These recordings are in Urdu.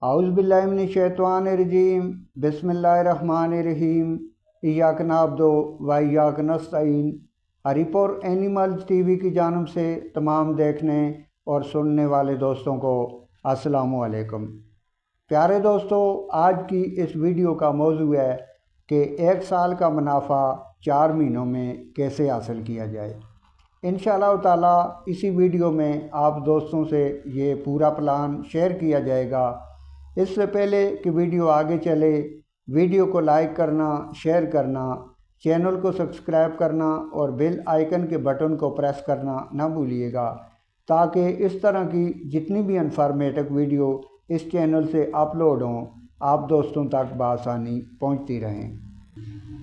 اعوذ باللہ من الشیطان الرجیم بسم اللہ الرحمن الرحیم ایاک نعبد و ایاک نستعین ہریپور اینیملز ٹی وی کی جانب سے تمام دیکھنے اور سننے والے دوستوں کو السلام علیکم۔ پیارے دوستو، آج کی اس ویڈیو کا موضوع ہے کہ 1 سال کا منافع 4 مہینوں میں کیسے حاصل کیا جائے۔ انشاءاللہ تعالی اسی ویڈیو میں آپ دوستوں سے یہ پورا پلان شیئر کیا جائے گا۔ اس سے پہلے کہ ویڈیو آگے چلے، ویڈیو کو لائک کرنا، شیئر کرنا، چینل کو سبسکرائب کرنا اور بیل آئیکن کے بٹن کو پریس کرنا نہ بھولیے گا، تاکہ اس طرح کی جتنی بھی انفارمیٹو ویڈیو اس چینل سے اپلوڈ ہوں آپ دوستوں تک بآسانی پہنچتی رہیں۔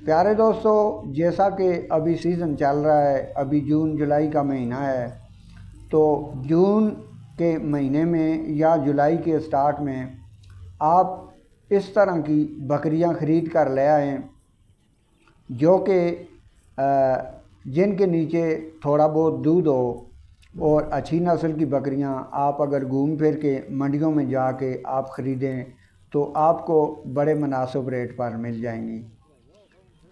پیارے دوستو، جیسا کہ ابھی سیزن چل رہا ہے، ابھی جون جولائی کا مہینہ ہے، تو جون کے مہینے میں یا جولائی کے سٹارٹ میں آپ اس طرح کی بکریاں خرید کر لے آئیں جو کہ جن کے نیچے تھوڑا بہت دودھ ہو، اور اچھی نسل کی بکریاں آپ اگر گھوم پھر کے منڈیوں میں جا کے آپ خریدیں تو آپ کو بڑے مناسب ریٹ پر مل جائیں گی۔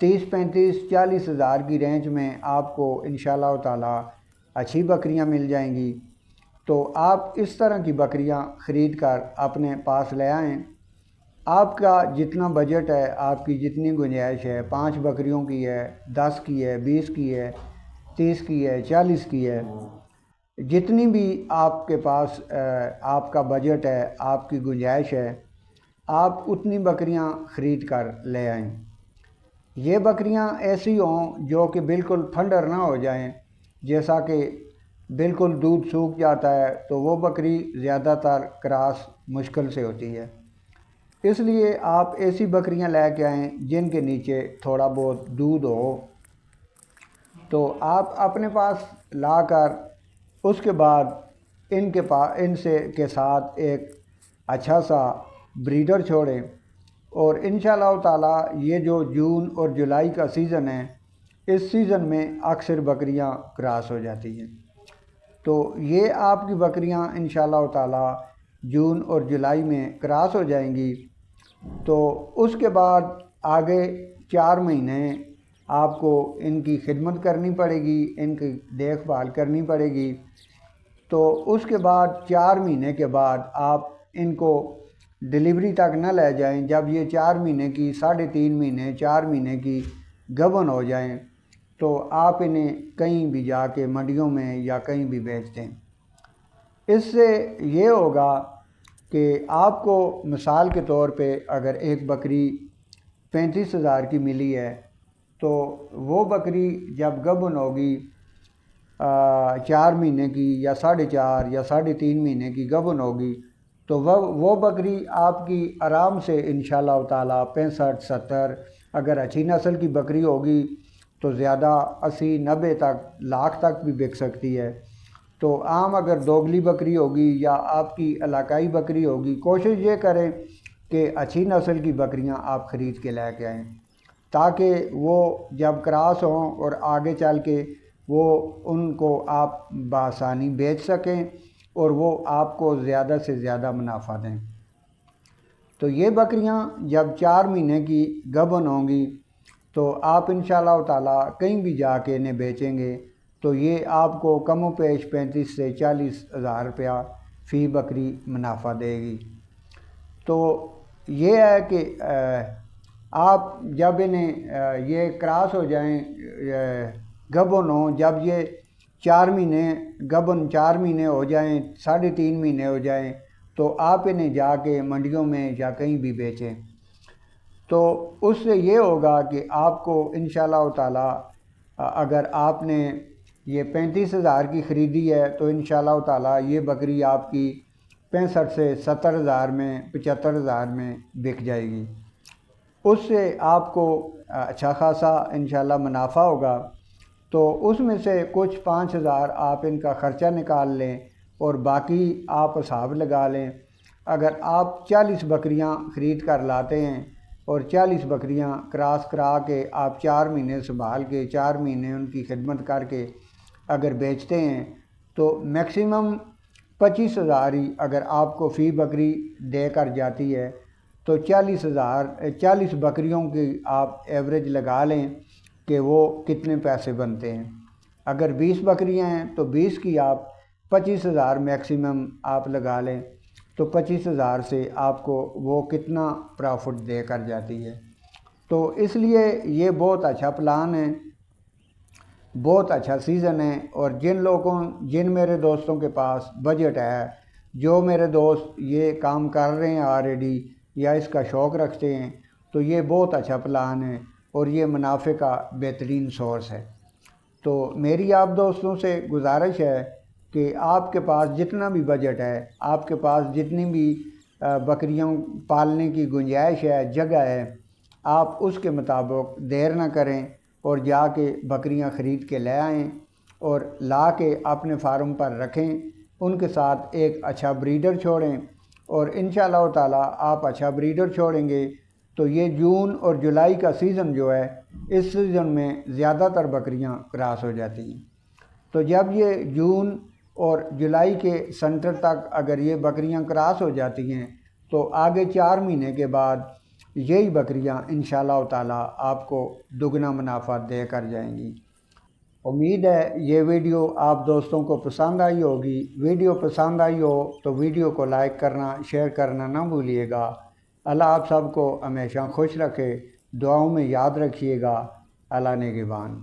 30 35 40 ہزار کی رینج میں آپ کو انشاءاللہ تعالی اچھی بکریاں مل جائیں گی۔ تو آپ اس طرح کی بکریاں خرید کر اپنے پاس لے آئیں۔ آپ کا جتنا بجٹ ہے، آپ کی جتنی گنجائش ہے، 5 بکریوں کی ہے، 10 کی ہے، 20 کی ہے، 30 کی ہے، 40 کی ہے، جتنی بھی آپ کے پاس آپ کا بجٹ ہے، آپ کی گنجائش ہے، آپ اتنی بکریاں خرید کر لے آئیں۔ یہ بکریاں ایسی ہوں جو کہ بالکل پھنڈر نہ ہو جائیں، جیسا کہ بالکل دودھ سوکھ جاتا ہے تو وہ بکری زیادہ تر کراس مشکل سے ہوتی ہے۔ اس لیے آپ ایسی بکریاں لے کے آئیں جن کے نیچے تھوڑا بہت دودھ ہو۔ تو آپ اپنے پاس لا کر اس کے بعد ان کے ساتھ ایک اچھا سا بریڈر چھوڑیں، اور انشاءاللہ تعالی یہ جو جون اور جولائی کا سیزن ہے، اس سیزن میں اکثر بکریاں کراس ہو جاتی ہیں۔ تو یہ آپ کی بکریاں انشاءاللہ تعالی جون اور جولائی میں کراس ہو جائیں گی۔ تو اس کے بعد آگے 4 مہینے آپ کو ان کی خدمت کرنی پڑے گی، ان کی دیکھ بھال کرنی پڑے گی۔ تو اس کے بعد 4 مہینے کے بعد آپ ان کو ڈلیوری تک نہ لے جائیں۔ جب یہ 4 مہینے کی، 3.5 مہینے، 4 مہینے کی گبن ہو جائیں تو آپ انہیں کہیں بھی جا کے منڈیوں میں یا کہیں بھی بیچ دیں۔ اس سے یہ ہوگا کہ آپ کو مثال کے طور پہ اگر ایک بکری 35 ہزار کی ملی ہے تو وہ بکری جب گبن ہوگی 4 مہینے کی یا 4.5 یا 3.5 مہینے کی گبن ہوگی، تو وہ بکری آپ کی آرام سے انشاءاللہ تعالی 65 70، اگر اچھی نسل کی بکری ہوگی تو زیادہ 80 90 تک، لاکھ تک بھی بک سکتی ہے۔ تو عام اگر دوگلی بکری ہوگی یا آپ کی علاقائی بکری ہوگی، کوشش یہ کریں کہ اچھی نسل کی بکریاں آپ خرید کے لے کے آئیں، تاکہ وہ جب کراس ہوں اور آگے چل کے وہ ان کو آپ بآسانی بیچ سکیں اور وہ آپ کو زیادہ سے زیادہ منافع دیں۔ تو یہ بکریاں جب 4 مہینے کی گبن ہوں گی تو آپ انشاءاللہ تعالی کہیں بھی جا کے انہیں بیچیں گے تو یہ آپ کو کم و پیش 35 سے 40 ہزار روپیہ فی بکری منافع دے گی۔ تو یہ ہے کہ آپ جب انہیں یہ کراس ہو جائیں، گبن ہوں، جب یہ 4 مہینے گبن 4 مہینے ہو جائیں، 3.5 مہینے ہو جائیں، تو آپ انہیں جا کے منڈیوں میں یا کہیں بھی بیچیں۔ تو اس سے یہ ہوگا کہ آپ کو انشاءاللہ تعالی اگر آپ نے یہ 35 ہزار کی خریدی ہے تو انشاءاللہ تعالی یہ بکری آپ کی 65 سے 70 ہزار میں، 75 ہزار میں بک جائے گی۔ اس سے آپ کو اچھا خاصا انشاءاللہ منافع ہوگا۔ تو اس میں سے کچھ 5 ہزار آپ ان کا خرچہ نکال لیں اور باقی آپ حساب لگا لیں۔ اگر آپ 40 بکریاں خرید کر لاتے ہیں اور 40 بکریاں کراس کرا کے آپ 4 مہینے سنبھال کے، 4 مہینے ان کی خدمت کر کے اگر بیچتے ہیں تو میکسیمم 25,000 ہی اگر آپ کو فی بکری دے کر جاتی ہے تو 40 بکریوں کی آپ ایوریج لگا لیں کہ وہ کتنے پیسے بنتے ہیں۔ اگر 20 بکریاں ہیں تو 20 کی آپ 25,000 میکسیمم آپ لگا لیں تو 25,000 سے آپ کو وہ کتنا پرافٹ دے کر جاتی ہے۔ تو اس لیے یہ بہت اچھا پلان ہے، بہت اچھا سیزن ہے، اور جن میرے دوستوں کے پاس بجٹ ہے، جو میرے دوست یہ کام کر رہے ہیں آلریڈی یا اس کا شوق رکھتے ہیں، تو یہ بہت اچھا پلان ہے اور یہ منافع کا بہترین سورس ہے۔ تو میری آپ دوستوں سے گزارش ہے کہ آپ کے پاس جتنا بھی بجٹ ہے، آپ کے پاس جتنی بھی بکریاں پالنے کی گنجائش ہے، جگہ ہے، آپ اس کے مطابق دیر نہ کریں اور جا کے بکریاں خرید کے لے آئیں اور لا کے اپنے فارم پر رکھیں، ان کے ساتھ ایک اچھا بریڈر چھوڑیں، اور انشاءاللہ تعالی آپ اچھا بریڈر چھوڑیں گے تو یہ جون اور جولائی کا سیزن جو ہے، اس سیزن میں زیادہ تر بکریاں کراس ہو جاتی ہیں۔ تو جب یہ جون اور جولائی کے سنٹر تک اگر یہ بکریاں کراس ہو جاتی ہیں تو آگے 4 مہینے کے بعد یہی بکریاں انشاءاللہ تعالی آپ کو دگنا منافع دے کر جائیں گی۔ امید ہے یہ ویڈیو آپ دوستوں کو پسند آئی ہوگی۔ ویڈیو پسند آئی ہو تو ویڈیو کو لائک کرنا، شیئر کرنا نہ بھولیے گا۔ اللہ آپ سب کو ہمیشہ خوش رکھے، دعاؤں میں یاد رکھیے گا۔ اللہ نگہبان۔